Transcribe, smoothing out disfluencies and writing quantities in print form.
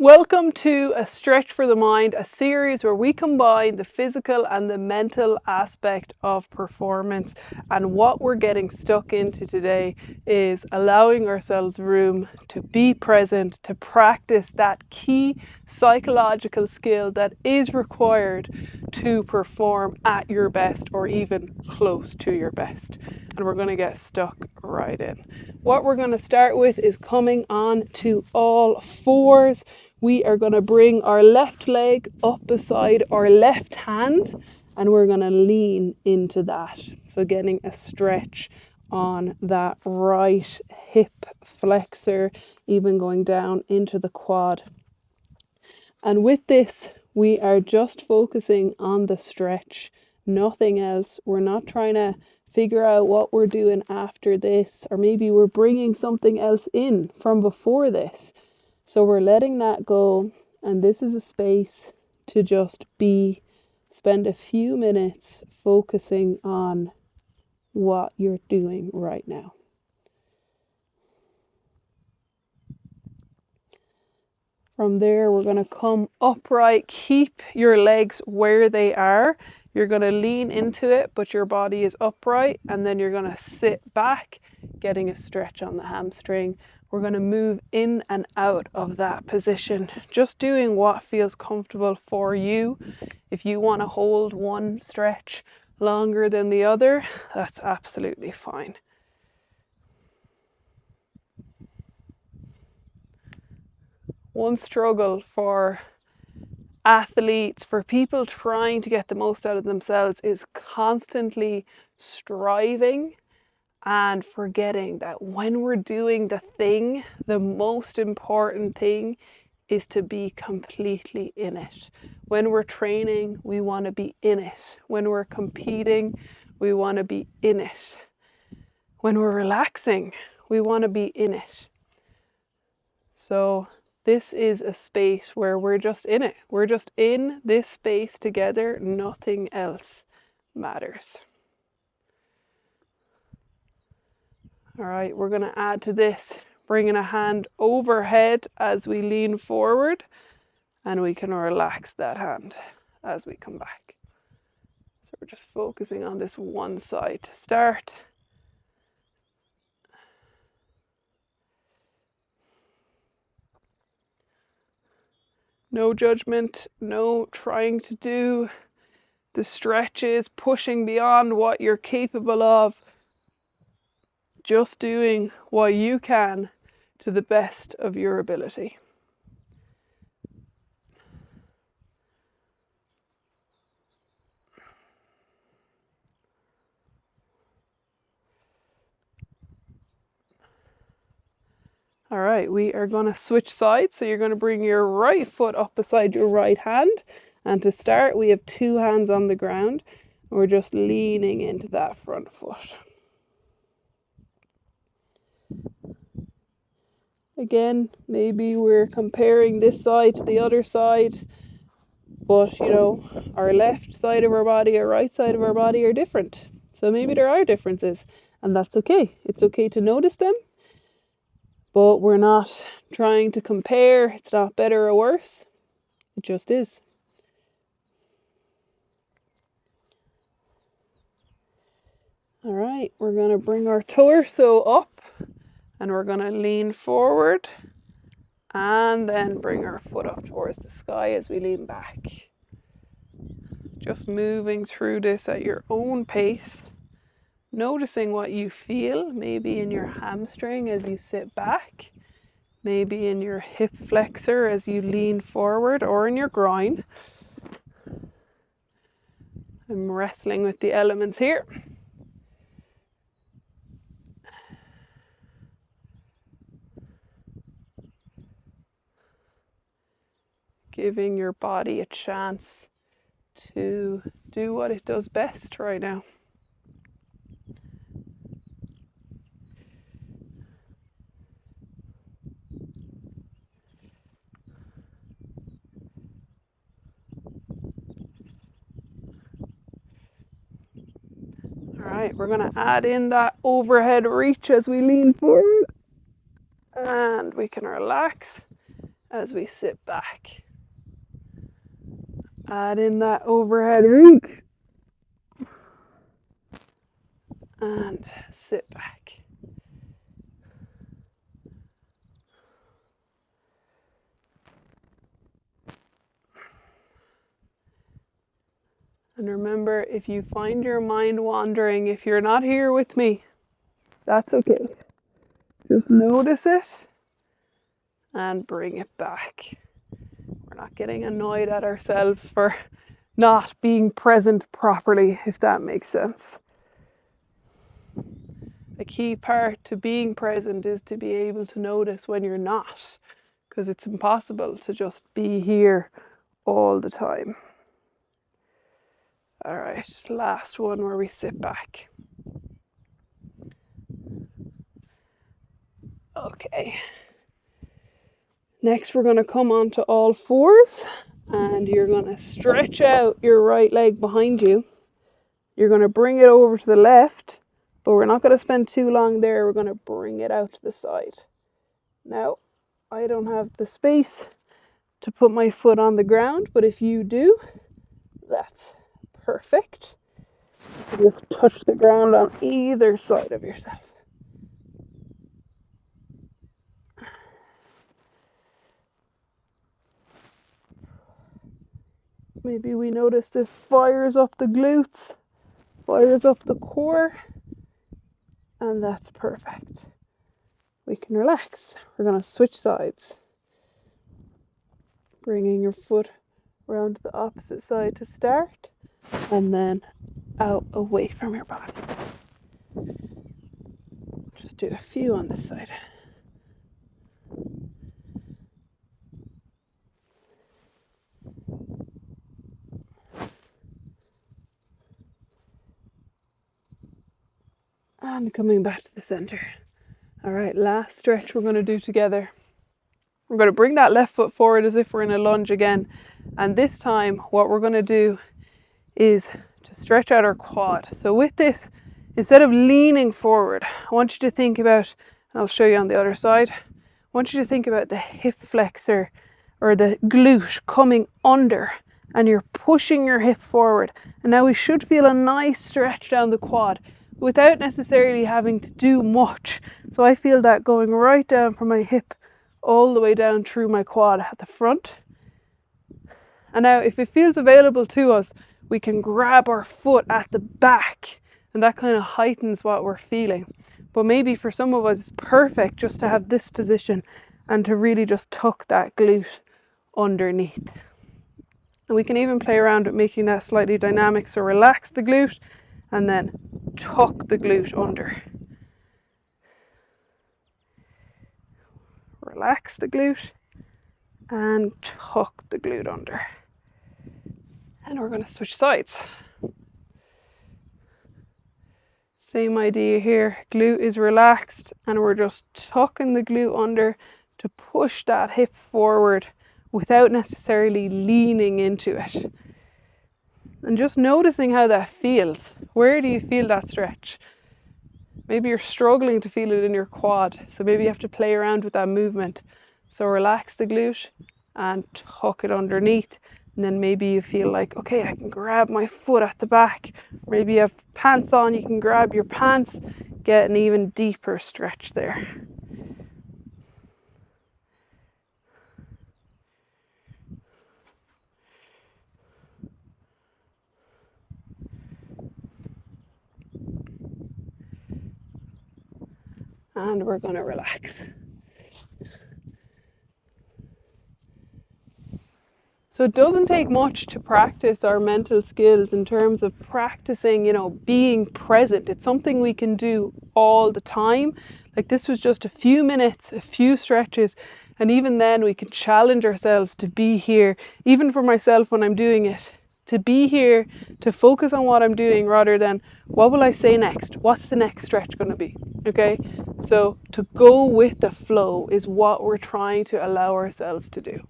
Welcome to A Stretch for the Mind, a series where we combine the physical and the mental aspect of performance. And what we're getting stuck into today is allowing ourselves room to be present, to practice that key psychological skill that is required to perform at your best or even close to your best. And we're going to get stuck right in. What we're going to start with is coming on to all fours. We are going to bring our left leg up beside our left hand and we're going to lean into that. So getting a stretch on that right hip flexor, even going down into the quad. And with this, we are just focusing on the stretch, nothing else. We're not trying to figure out what we're doing after this, or maybe we're bringing something else in from before this. So we're letting that go, and this is a space to just spend a few minutes focusing on what you're doing right now. From there, we're going to come upright. Keep your legs where they are. You're going to lean into it, but your body is upright, and then you're going to sit back, getting a stretch on the hamstring. We're going to move in and out of that position, just doing what feels comfortable for you. If you want to hold one stretch longer than the other, that's absolutely fine. One struggle for athletes, for people trying to get the most out of themselves, is constantly striving and forgetting that when we're doing the thing, the most important thing is to be completely in it. When we're training, we want to be in it. When we're competing, we want to be in it. When we're relaxing, we want to be in it. So this is a space where we're just in it. We're just in this space together. Nothing else matters. All right, we're going to add to this, bringing a hand overhead as we lean forward, and we can relax that hand as we come back. So we're just focusing on this one side to start. No judgment, no trying to do the stretches, pushing beyond what you're capable of. Just doing what you can to the best of your ability. All right, we are going to switch sides. So you're going to bring your right foot up beside your right hand. And to start, we have two hands on the ground. And we're just leaning into that front foot. Again, maybe we're comparing this side to the other side. But, our left side of our body, our right side of our body are different. So maybe there are differences. And that's okay. It's okay to notice them. But we're not trying to compare. It's not better or worse. It just is. All right, we're going to bring our torso up and we're going to lean forward and then bring our foot up towards the sky as we lean back. Just moving through this at your own pace. Noticing what you feel, maybe in your hamstring as you sit back, maybe in your hip flexor as you lean forward, or in your groin. I'm wrestling with the elements here. Giving your body a chance to do what it does best right now. All right, we're going to add in that overhead reach as we lean forward. And we can relax. as we sit back. Add in that overhead reach and sit back. And remember, if you find your mind wandering, if you're not here with me, that's okay. Just notice it and bring it back. We're not getting annoyed at ourselves for not being present properly, if that makes sense. A key part to being present is to be able to notice when you're not, because it's impossible to just be here all the time. All right, last one where we sit back. Okay. Next, we're going to come onto all fours and you're going to stretch out your right leg behind you. You're going to bring it over to the left, but we're not going to spend too long there. We're going to bring it out to the side. Now, I don't have the space to put my foot on the ground, but if you do, that's perfect. You just touch the ground on either side of yourself. Maybe we notice this fires up the glutes, fires up the core, and that's perfect. We can relax. We're going to switch sides. Bringing your foot around to the opposite side to start, and then out away from your body. Just do a few on this side. And coming back to the center. All right, last stretch we're going to do together. We're going to bring that left foot forward as if we're in a lunge again. And this time what we're going to do is to stretch out our quad. So with this, instead of leaning forward, I want you to think about, and I'll show you on the other side, I want you to think about the hip flexor or the glute coming under, and you're pushing your hip forward. And now we should feel a nice stretch down the quad without necessarily having to do much. So I feel that going right down from my hip all the way down through my quad at the front. And now if it feels available to us, we can grab our foot at the back, and that kind of heightens what we're feeling. But maybe for some of us it's perfect just to have this position and to really just tuck that glute underneath. And we can even play around with making that slightly dynamic. So relax the glute and then tuck the glute under. Relax the glute and tuck the glute under. And we're going to switch sides. Same idea here. Glute is relaxed and we're just tucking the glute under to push that hip forward without necessarily leaning into it. And just noticing how that feels. Where do you feel that stretch? Maybe you're struggling to feel it in your quad, so maybe you have to play around with that movement. So relax the glute and tuck it underneath. And then maybe you feel like, okay, I can grab my foot at the back. Maybe you have pants on, you can grab your pants, get an even deeper stretch there. And we're going to relax. So it doesn't take much to practice our mental skills in terms of practicing, being present. It's something we can do all the time. Like this was just a few minutes, a few stretches, and even then we can challenge ourselves to be here. Even for myself when I'm doing it, to be here, to focus on what I'm doing rather than what will I say next? What's the next stretch going to be? Okay, so to go with the flow is what we're trying to allow ourselves to do.